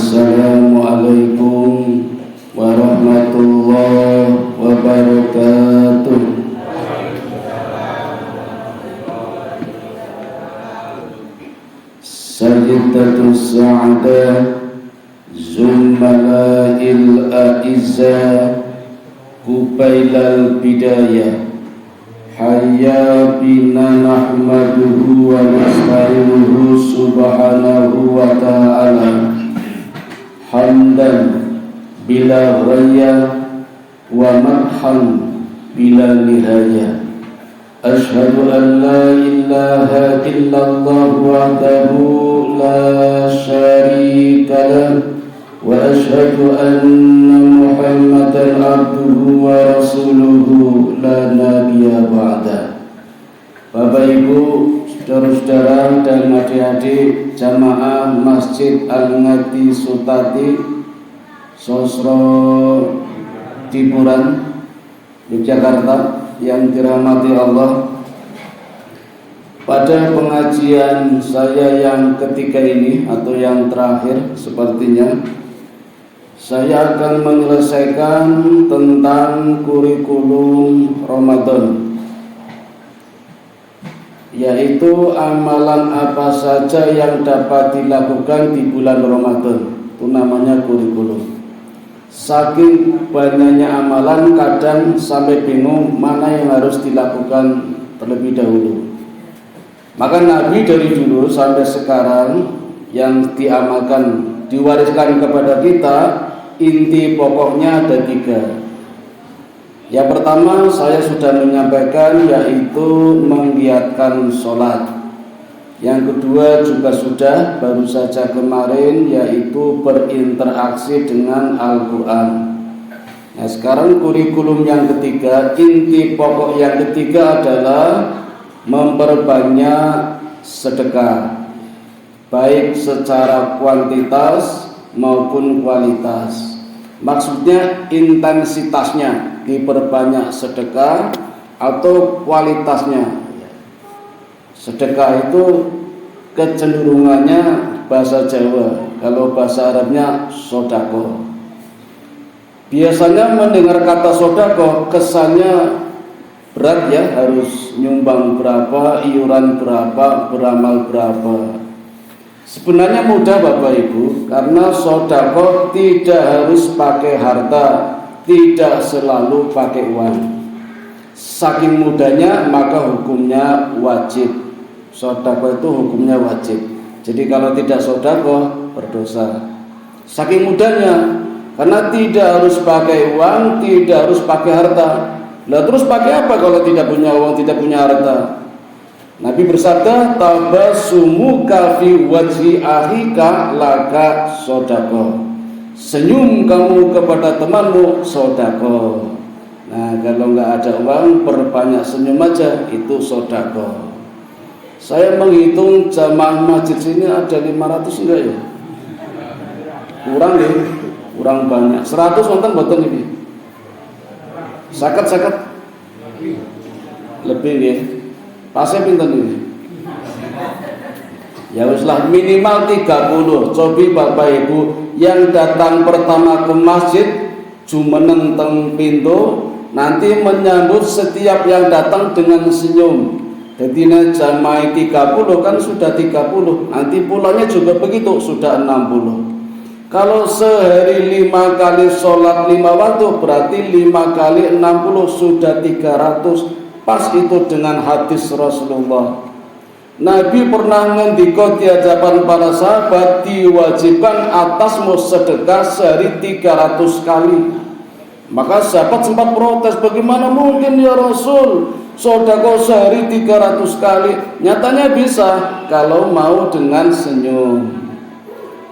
Assalamualaikum warahmatullahi wabarakatuh. Sayyidatus Sa'adah Zummala'il A'izza Kubailal Bidayah Hayya bina nahmaduhu wa nasta'inuhu subhanahu wa ta'ala hamdan bila ghaya wa madhan bila nihaya. Ashhadu an la ilaha illallah wahdahu la syarika lah wa ashhadu anna Muhammadan abduhu wa rasuluhu la nabiyya ba'da. Bapak Ibu, saudara-saudara dan adik-adik jamaah Masjid Al-Ngati Sutati Sosro Tiburan Yogyakarta yang dirahmati Allah, pada pengajian saya yang ketiga ini atau yang terakhir sepertinya, saya akan menyelesaikan tentang kurikulum Ramadan, yaitu amalan apa saja yang dapat dilakukan di bulan Ramadan. Itu namanya kurikulum. Saking banyaknya amalan, kadang sampai bingung mana yang harus dilakukan terlebih dahulu. Maka Nabi dari dulu sampai sekarang yang diamalkan, diwariskan kepada kita, inti pokoknya ada 3. Yang pertama saya sudah menyampaikan, yaitu menggiatkan sholat. Yang kedua juga sudah baru saja kemarin, yaitu berinteraksi dengan Al-Quran. Nah sekarang kurikulum yang ketiga, inti pokok yang ketiga adalah memperbanyak sedekah, baik secara kuantitas maupun kualitas. Maksudnya intensitasnya diperbanyak sedekah atau kualitasnya. Sedekah itu kecenderungannya bahasa Jawa, kalau bahasa Arabnya sodako. Biasanya mendengar kata sodako kesannya berat ya, harus nyumbang berapa, iuran berapa, beramal berapa. Sebenarnya mudah Bapak Ibu, karena sodako tidak harus pakai harta, tidak selalu pakai uang. Saking mudahnya maka hukumnya wajib. Sodako itu hukumnya wajib. Jadi kalau tidak sodako berdosa. Saking mudahnya, karena tidak harus pakai uang, tidak harus pakai harta. Lah terus pakai apa kalau tidak punya uang, tidak punya harta? Nabi bersabda, tabasumuka fi wajhi akhika laka sodako. Senyum kamu kepada temanmu sodako. Nah kalau nggak ada uang, perbanyak senyum aja, itu sodako. Saya menghitung jamaah masjid sini ada 500 enggak ya? Kurang ya? Kurang banyak. 100 nonton betul ini. Sakat lebih ya. Pasnya pinten ini. Ya uslah minimal 30. Cobi Bapak Ibu yang datang pertama ke masjid jumeneng teng pintu, nanti menyambut setiap yang datang dengan senyum. Jadi jamaah 30 kan sudah 30, nanti pulangnya juga begitu, sudah 60. Kalau sehari 5 kali sholat 5 waktu, berarti 5 kali 60 sudah 300. Pas itu dengan hadis Rasulullah. Nabi pernah ngendika di hadapan para sahabat, diwajibkan atasmu sedekah sehari 300 kali. Maka sahabat sempat protes, bagaimana mungkin ya Rasul, sedekah sehari 300 kali? Nyatanya bisa kalau mau dengan senyum.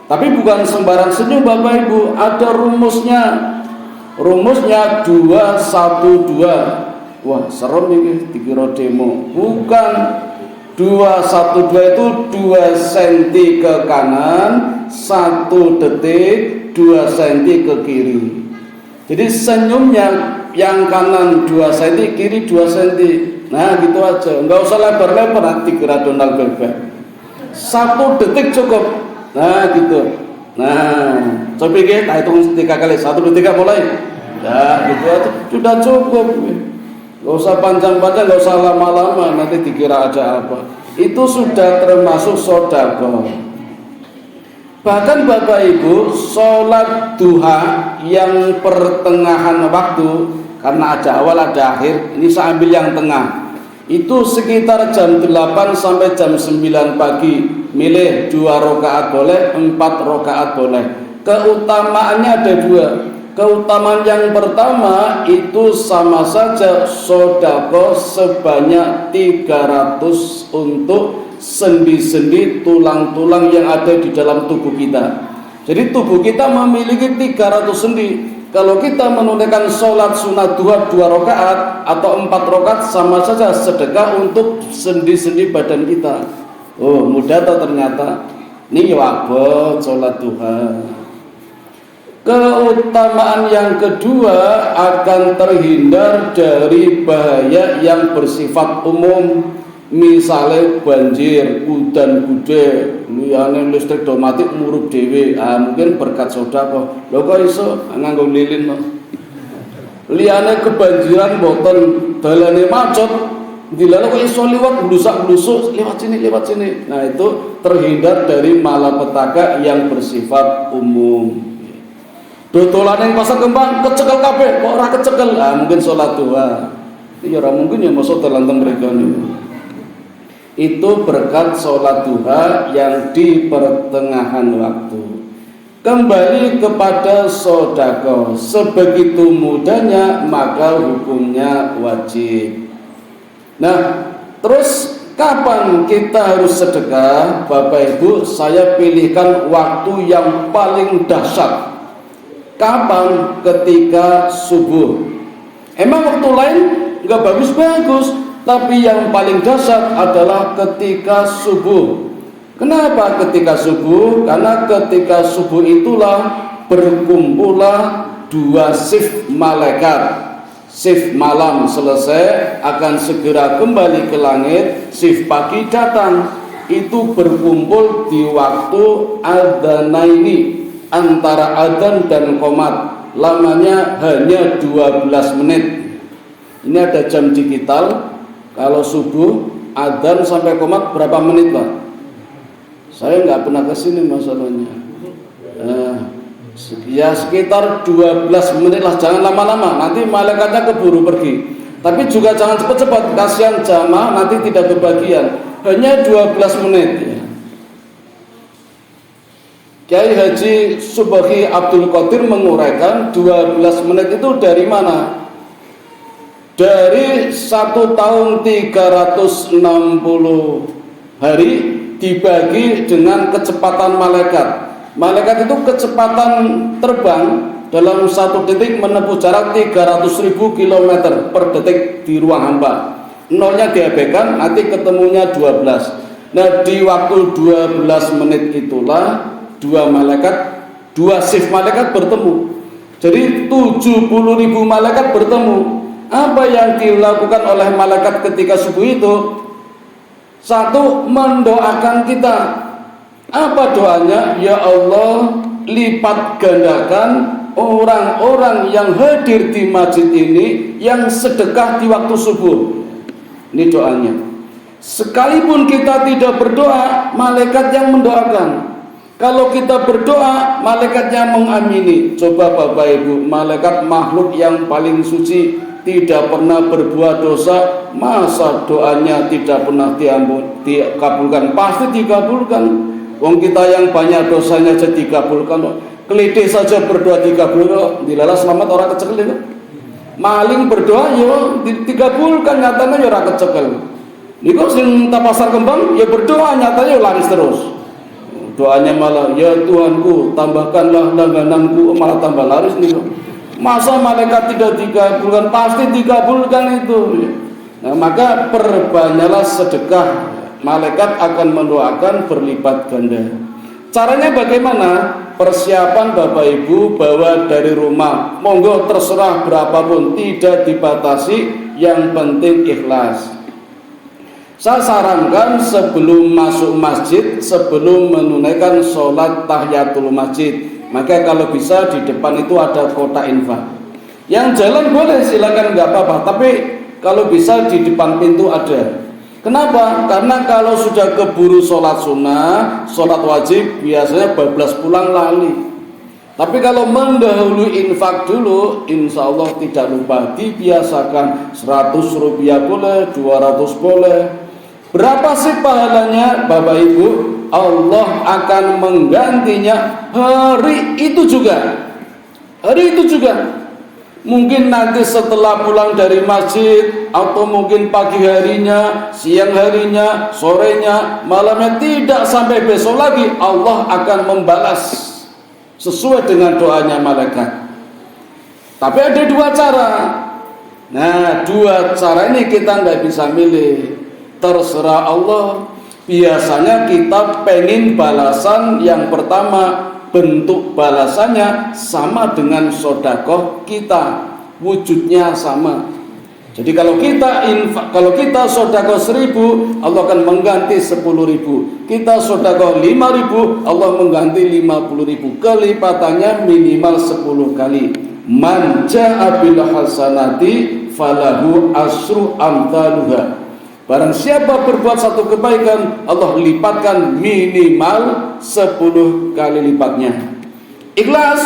Tapi bukan sembarang senyum Bapak Ibu, ada rumusnya. Rumusnya 212. Wah serem ini, dikira demo. Bukan. 212 itu 2 cm ke kanan, 1 detik 2 cm ke kiri. Jadi senyumnya yang kanan 2 cm, kiri 2 cm. Nah gitu aja, nggak usah lebar-lebar, nanti kira Donald Bebek. 1 detik cukup. Nah gitu. Nah, coba kita hitung 3 kali, 1, 2, 3 mulai. Ya, gitu aja sudah cukup. Gak usah panjang-panjang, gak usah lama-lama, nanti dikira ada apa. Itu sudah termasuk sedekah. Bahkan Bapak Ibu, sholat duha yang pertengahan waktu, karena ada awal ada akhir, ini saya ambil yang tengah, itu sekitar jam 8 sampai jam 9 pagi. Milih 2 rakaat boleh, 4 rakaat boleh. Keutamaannya ada 2. Keutamaan yang pertama itu sama saja sedekah sebanyak 300 untuk sendi-sendi tulang-tulang yang ada di dalam tubuh kita. Jadi tubuh kita memiliki 300 sendi. Kalau kita menunaikan sholat sunat duha 2 rakaat atau 4 rakaat sama saja sedekah untuk sendi-sendi badan kita. Oh, mudah atau ternyata? Ini wabot sholat duha. Keutamaan yang kedua, akan terhindar dari bahaya yang bersifat umum. Misalnya banjir, udan gede, liyane listrik do mati murup dhewe. Mungkin berkat sedekah. Lho kok iso nganggo lilin kok. Liyane kebanjiran mboten dalane macet, dilala kok iso liwat blusak-blusuk lewat sini. Nah, itu terhindar dari malapetaka yang bersifat umum. Dodolan yang pasar kembang kecekel kabeh, kok ora kecekel? Mungkin sholat duha. Ya ora mungkin ya masuk terlantar mereka nih. Itu berkat sholat duha yang di pertengahan waktu. Kembali kepada sedekah, sebegitu mudahnya maka hukumnya wajib. Nah, terus kapan kita harus sedekah? Bapak Ibu, saya pilihkan waktu yang paling dahsyat. Kapan? Ketika subuh. Emang waktu lain nggak bagus-bagus, tapi yang paling dahsyat adalah ketika subuh. Kenapa ketika subuh? Karena ketika subuh itulah berkumpullah 2 shift malaikat. Shift malam selesai akan segera kembali ke langit, shift pagi datang. Itu berkumpul di waktu adzanaini, antara adzan dan qomat, lamanya hanya 12 menit. Ini ada jam digital. Kalau subuh, adzan sampai qomat berapa menit, Pak? Saya nggak pernah kesini masalahnya. Ya sekitar 12 menit lah, jangan lama-lama, nanti malaikatnya keburu pergi. Tapi juga jangan cepat-cepat, kasihan jamaah nanti tidak kebagian. Hanya 12 menit ya. Kiai Haji Subaghi Abdul Qadir menguraikan 12 menit itu dari mana? Dari 1 tahun 360 hari dibagi dengan kecepatan malaikat. Malaikat itu kecepatan terbang dalam 1 detik menempuh jarak 300.000 km per detik di ruang hampa. Nolnya diabaikan, nanti ketemunya 12. Nah, di waktu 12 menit itulah 2 shift malaikat bertemu. Jadi 70.000 malaikat bertemu. Apa yang dilakukan oleh malaikat ketika subuh itu? 1, mendoakan kita. Apa doanya? Ya Allah, lipat gandakan orang-orang yang hadir di masjid ini yang sedekah di waktu subuh. Ini doanya. Sekalipun kita tidak berdoa, malaikat yang mendoakan. Kalau kita berdoa, malaikatnya mengamini. Coba Bapak Ibu, malaikat makhluk yang paling suci, tidak pernah berbuat dosa, masa doanya tidak pernah dikabulkan? Pasti dikabulkan. Wong kita yang banyak dosanya saja dikabulkan. Kelitih saja berdoa dikabulkan. Dilala selamat orang kecekel itu. Maling berdoa yo dikabulkan, nyatanya yo ora kecekel. Niku sing tak pasar kembang ya berdoa, nyatanya laris terus. Doanya malah, ya Tuhanku tambahkanlah langgananku, malah tambah laris nih. Masa malaikat tidak dikabulkan? Pasti dikabulkan itu. Nah, maka perbanyaklah sedekah. Malaikat akan mendoakan berlipat ganda. Caranya bagaimana? Persiapan Bapak Ibu bawa dari rumah. Monggo terserah berapapun, tidak dibatasi, yang penting ikhlas. Saya sarankan sebelum masuk masjid, sebelum menunaikan sholat tahiyatul masjid, maka kalau bisa di depan itu ada kotak infak. Yang jalan boleh silakan, nggak apa-apa, tapi kalau bisa di depan pintu ada. Kenapa? Karena kalau sudah keburu sholat sunnah, sholat wajib, biasanya bablas pulang lali. Tapi kalau mendahului infak dulu, insya Allah tidak lupa, dibiasakan 100 rupiah boleh, 200 boleh. Berapa sih pahalanya Bapak Ibu? Allah akan menggantinya hari itu juga. Hari itu juga. Mungkin nanti setelah pulang dari masjid, atau mungkin pagi harinya, siang harinya, sorenya, malamnya, tidak sampai besok lagi, Allah akan membalas sesuai dengan doanya malaikat. Tapi ada dua cara. Nah, dua cara ini kita nggak bisa milih. Terserah Allah. Biasanya kita pengen balasan yang pertama, bentuk balasannya sama dengan sedekah kita, wujudnya sama. Jadi kalau kita sedekah 1.000, Allah akan mengganti 10.000. Kita sedekah 5.000, Allah mengganti 50.000. Kelipatannya minimal 10 kali. Man jaa bil hasanati falahu asyru amthaluha. Barang siapa berbuat satu kebaikan, Allah lipatkan minimal 10 kali lipatnya. Ikhlas,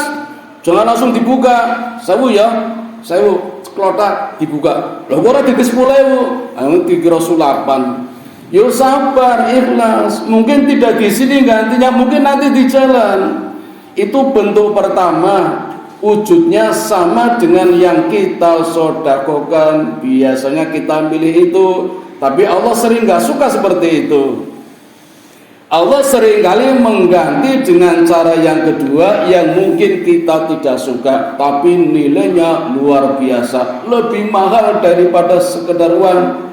jangan langsung dibuka. Sewu klotak dibuka. Loh kok ora di 10.000? Anu dikira sulapan. Yo sabar, ikhlas. Mungkin tidak di sini gantinya, mungkin nanti di jalan. Itu bentuk pertama. Wujudnya sama dengan yang kita sedekahkan. Biasanya kita milih itu. Tapi Allah sering gak suka seperti itu. Allah seringkali mengganti dengan cara yang kedua yang mungkin kita tidak suka, tapi nilainya luar biasa, lebih mahal daripada sekedar uang.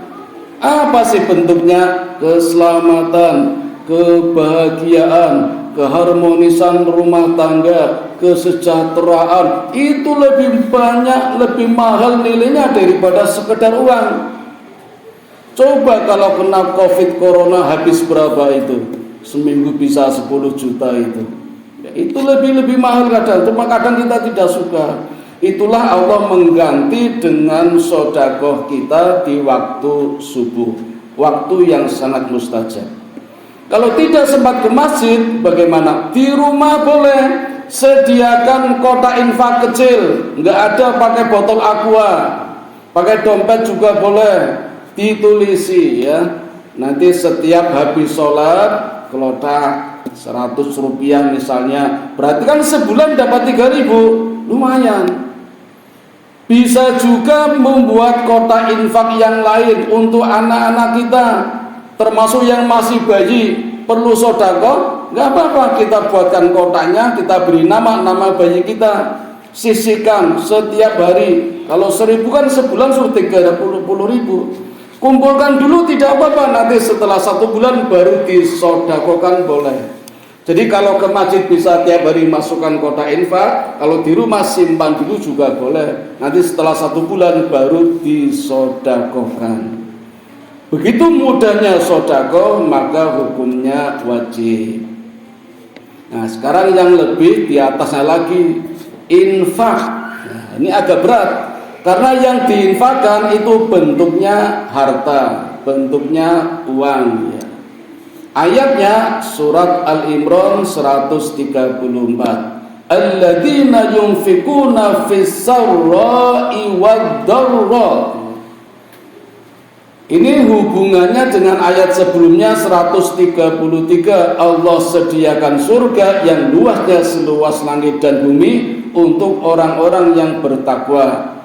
Apa sih bentuknya? Keselamatan, kebahagiaan, keharmonisan rumah tangga, kesejahteraan. Itu lebih banyak, lebih mahal nilainya daripada sekedar uang. Coba kalau kena COVID corona habis berapa itu? Seminggu bisa 10 juta itu. Ya, itu lebih mahal kadang. Cuma kadang kita tidak suka. Itulah Allah mengganti dengan sedekah kita di waktu subuh, waktu yang sangat mustajab. Kalau tidak sempat ke masjid, bagaimana? Di rumah boleh. Sediakan kotak infak kecil. Nggak ada pakai botol aqua, pakai dompet juga boleh. Ditulisi ya, nanti setiap habis sholat kelotak 100 rupiah misalnya, berarti kan sebulan dapat 3.000, lumayan. Bisa juga membuat kotak infak yang lain untuk anak-anak kita, termasuk yang masih bayi perlu sedekah, nggak apa-apa, kita buatkan kotaknya, kita beri nama bayi kita, sisihkan setiap hari. Kalau 1.000 kan sebulan sudah 30.000. Kumpulkan dulu tidak apa-apa, nanti setelah 1 bulan baru disedekahkan boleh. Jadi kalau ke masjid bisa tiap hari masukkan kotak infak, kalau di rumah simpan dulu juga boleh. Nanti setelah 1 bulan baru disedekahkan. Begitu mudahnya sedekah, maka hukumnya wajib. Nah, sekarang yang lebih di atasnya lagi, infak. Nah, ini agak berat. Karena yang diinfakkan itu bentuknya harta, bentuknya uang ya. Ayatnya surat Al-Imran 134. Alladzina yunfikuna fis-sarra'i wad-dharra. Ini hubungannya dengan ayat sebelumnya 133. Allah sediakan surga yang luasnya seluas langit dan bumi untuk orang-orang yang bertakwa.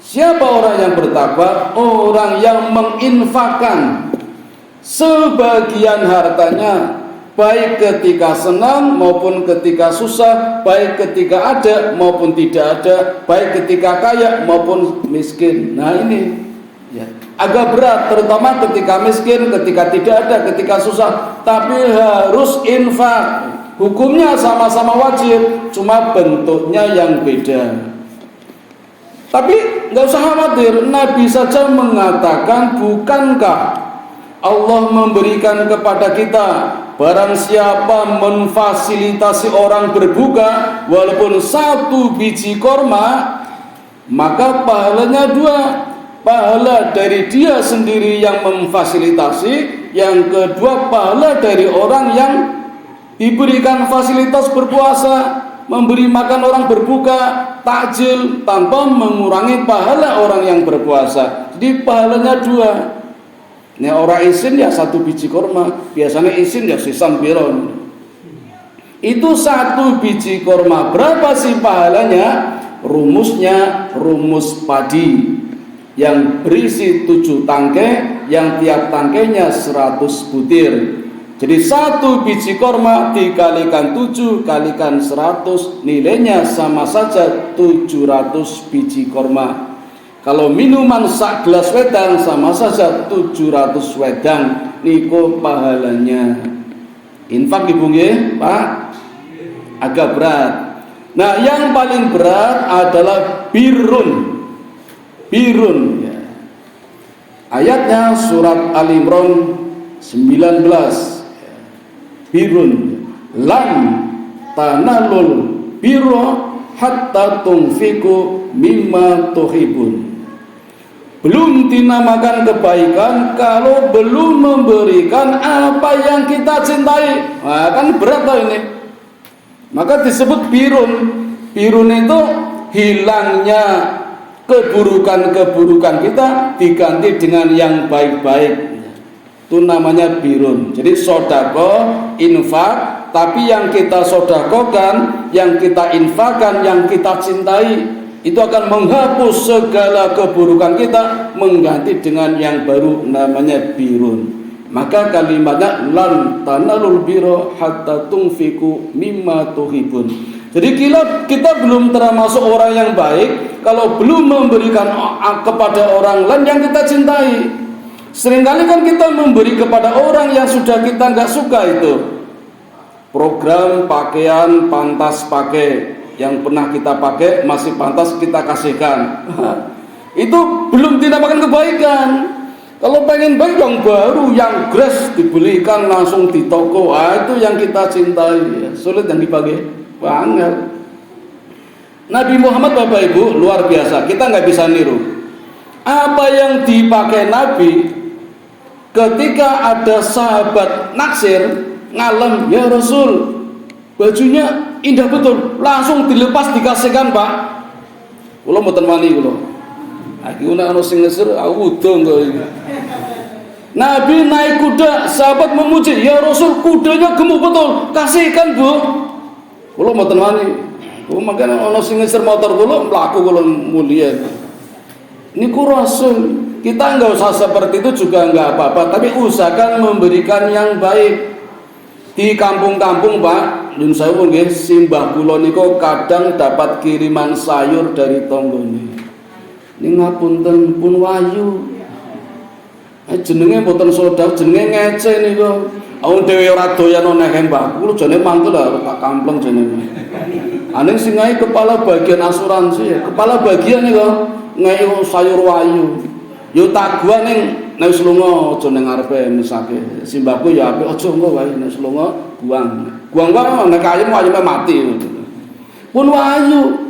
Siapa orang yang bertakwa? Orang yang menginfakkan sebagian hartanya, baik ketika senang maupun ketika susah, baik ketika ada maupun tidak ada, baik ketika kaya maupun miskin. Nah ini ya, agak berat, terutama ketika miskin, ketika tidak ada, ketika susah. Tapi harus infak. Hukumnya sama-sama wajib, cuma bentuknya yang beda. Tapi nggak usah khawatir, Nabi saja mengatakan, bukankah Allah memberikan kepada kita, barang siapa memfasilitasi orang berbuka walaupun 1 biji korma, maka pahalanya 2. Pahala dari dia sendiri yang memfasilitasi, yang kedua pahala dari orang yang diberikan fasilitas berpuasa, memberi makan orang berbuka, takjil, tanpa mengurangi pahala orang yang berpuasa. Jadi pahalanya 2. Ini orang isin ya 1 biji korma, biasanya isin ya sisan biron. Itu 1 biji korma, berapa sih pahalanya? Rumusnya rumus padi yang berisi 7 tangkai, yang tiap tangkainya 100 butir. Jadi 1 biji korma dikalikan 7 kalikan 100, nilainya sama saja 700 biji korma. Kalau minuman sak gelas wedang sama saja 700 wedang, niku pahalanya. Infak ibu nggih, Pak? Agak berat. Nah, yang paling berat adalah birrun. Birrun ya. Ayatnya surat Al-Imran 19. Birrun lan tanalul birra hatta tunfiku mimma tuhibun. Belum dinamakan kebaikan kalau belum memberikan apa yang kita cintai. Nah, kan berat loh ini. Maka disebut birun. Birun itu hilangnya keburukan-keburukan kita diganti dengan yang baik-baik. Itu namanya birun. Jadi sodako, infak, tapi yang kita sodakokan, yang kita infakkan, yang kita cintai, itu akan menghapus segala keburukan kita, mengganti dengan yang baru, namanya birun. Maka kalimatnya lan tanalul birra hatta tunfiku mimma tuhibun. Jadi kita belum termasuk orang yang baik kalau belum memberikan kepada orang lain yang kita cintai. Seringkali kan kita memberi kepada orang yang sudah kita nggak suka itu. Program pakaian pantas pakai, yang pernah kita pakai masih pantas kita kasihkan. Itu belum dinamakan kebaikan. Kalau pengen baik yang baru, yang gratis dibelikan langsung di toko, itu yang kita cintai. Sulit yang dipakai banget. Nabi Muhammad Bapak Ibu luar biasa, kita nggak bisa niru. Apa yang dipakai Nabi ketika ada sahabat naksir ngalem, ya Rasul, bajunya indah betul, langsung dilepas dikasihkan Pak. Kulo mboten wani kulo. Aku nek ana sing ngeser aku udo kok iki. Nabi naik kuda, sahabat memuji, ya Rasul kudanya gemuk betul, kasihkan Bu. Kulo mboten wani. Oh makane ana sing ngeser motor kulo mlaku kulo mulia. Niku Rasul. Kita enggak usah seperti itu juga enggak apa-apa, tapi usahakan memberikan yang baik. Di kampung-kampung Pak, nyun sewu nggih, simbah kula niku kadang dapat kiriman sayur dari tanggane. Ning ngapunten pun wayu. Jenenge mboten sedap, jenenge ngece niku. Wong dhewe ora doyan nehe Mbah. Kulo jane mantul lah tak kampleng jenenge. Aning sing ngai kepala bagian asuransi, kepala bagian niku ngai sayur wayu. Yo tak gua ning nek wis lunga aja ning ngarepe mesake. Simbahku ya apik aja engko wae nek lunga buang. Buang wae nek ayem ayeme mati. Pun wayu.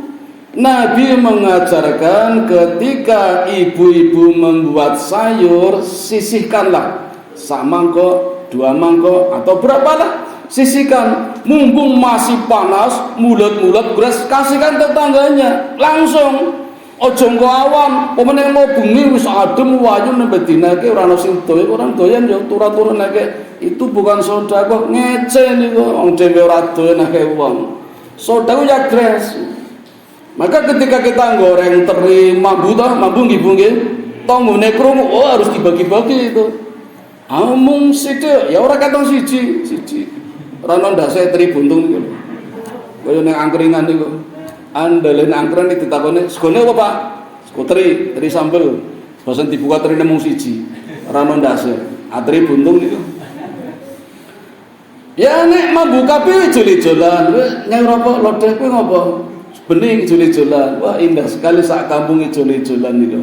Nabi mengajarkan ketika ibu-ibu membuat sayur, sisihkanlah samangkok, 2 mangkok atau berapalah, sisihkan. Mumpung masih panas, mulut-mulut beras, kasihkan tetangganya langsung. Ojo engko awan, pemene mau bengi wis adem wayu nembe dinake ora ono sing doyan, orang doyan ya turun-turun nake. Itu bukan sedekah, ngece niku wong dhewe ora doyan nake wong. Sedekah ya gres. Maka ketika kita goreng teri mambu nggih Bu nggih, tonggone krungu oh harus dibagi-bagi itu. Amung sithik ya ora katong siji. Ora ono ndase teri buntung niku. Kaya ning angkringan niku. Andalen angkringan ditakoni, "Segone apa, Pak?" "Sego teri sambel." Bosen dibuka terine mung siji. Ora ono ndase. Teri buntung niku. Ya nek mambu kabeh jol-jolan, nyang rokok lodeh kuwi ngopo? Bening joli-jolan. Wah indah sekali sak kampung joli-jolan niku.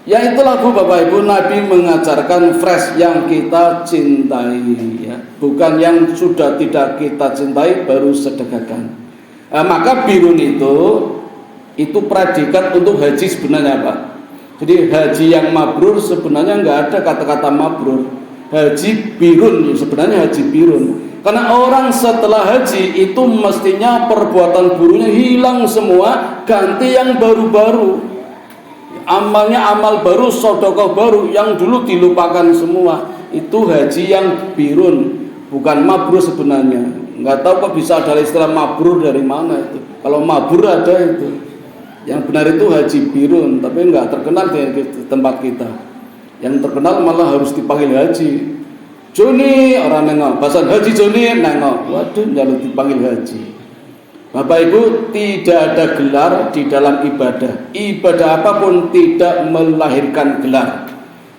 Ya itulah Bu Bapak Ibu, Nabi mengajarkan fresh yang kita cintai ya. Bukan yang sudah tidak kita cintai baru sedekahkan. Maka birun itu predikat untuk haji sebenarnya Pak. Jadi haji yang mabrur sebenarnya nggak ada kata-kata mabrur. Haji birun sebenarnya haji birun. Karena orang setelah haji itu mestinya perbuatan buruknya hilang semua, ganti yang baru-baru. Amalnya amal baru, sedekah baru yang dulu dilupakan semua. Itu haji yang birun, bukan mabrur sebenarnya. Nggak tahu kok bisa ada istilah mabrur dari mana itu. Kalau mabrur ada itu. Yang benar itu haji birun, tapi nggak terkenal di tempat kita. Yang terkenal malah harus dipanggil haji. Joni orang nengok, bahasa haji Joni nengok. Waduh, jalur dipanggil haji. Bapak Ibu, tidak ada gelar di dalam ibadah. Ibadah apapun tidak melahirkan gelar.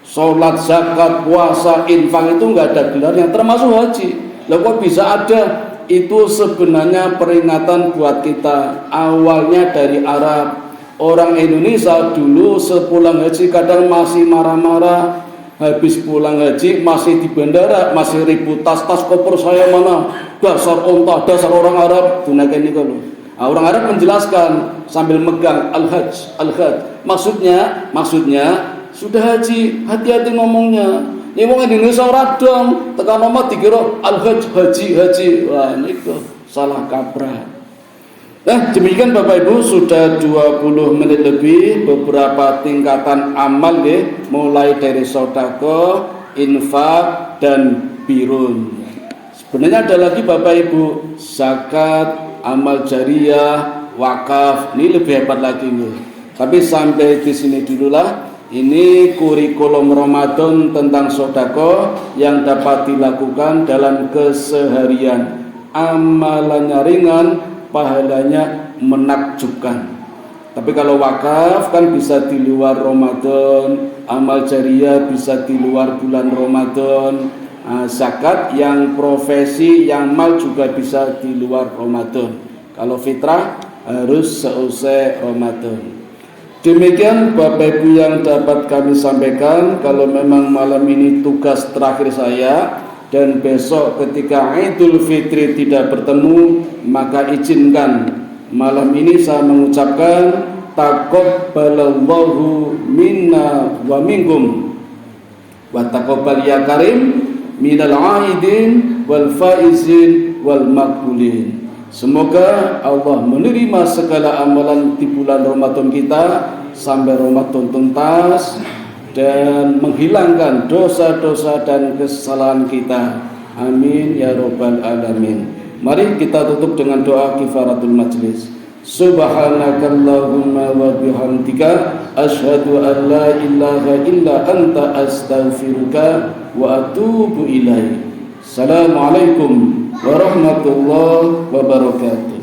Sholat, zakat, puasa, infak itu nggak ada gelarnya, termasuk haji. Lalu kok bisa ada? Itu sebenarnya peringatan buat kita. Awalnya dari Arab. Orang Indonesia dulu sepulang haji kadang masih marah-marah. Habis pulang haji masih di bandara, masih ribut tas koper saya mana, dasar onta, dasar orang Arab. Gunakan ini kalau orang Arab menjelaskan sambil megang al-hajj, maksudnya sudah haji, hati-hati ngomongnya. Ini ngomong Indonesia orang dong, tekan nomor dikira al-hajj, haji, wah ini itu salah kaprah. Nah demikian Bapak Ibu, sudah 20 menit lebih, beberapa tingkatan amal ya, mulai dari sedekah, infak, dan birun. Sebenarnya ada lagi Bapak Ibu, zakat, amal jariyah, wakaf, ini lebih hebat lagi nih. Tapi sampai di sini dululah. Ini kurikulum Ramadan tentang sedekah yang dapat dilakukan dalam keseharian. Amalannya ringan, pahalanya menakjubkan. Tapi kalau wakaf kan bisa di luar Ramadan, amal jariyah bisa di luar bulan Ramadan, zakat yang profesi yang mal juga bisa di luar Ramadan. Kalau fitrah harus seusai Ramadan. Demikian Bapak Ibu yang dapat kami sampaikan. Kalau memang malam ini tugas terakhir saya, dan besok ketika Idul Fitri tidak bertemu, maka izinkan malam ini saya mengucapkan taqabbalallahu minna wa minkum wa taqabbal ya karim minal aidin wal faizin wal maqbulin. Semoga Allah menerima segala amalan di bulan Ramadan kita sampai Ramadan tuntas dan menghilangkan dosa-dosa dan kesalahan kita. Amin ya rabbal alamin. Mari kita tutup dengan doa kifaratul majlis. Subhanakallahumma wa bihamdika asyhadu an la ilaha illa anta astaghfiruka wa atubu ilaik. Assalamualaikum warahmatullahi wabarakatuh.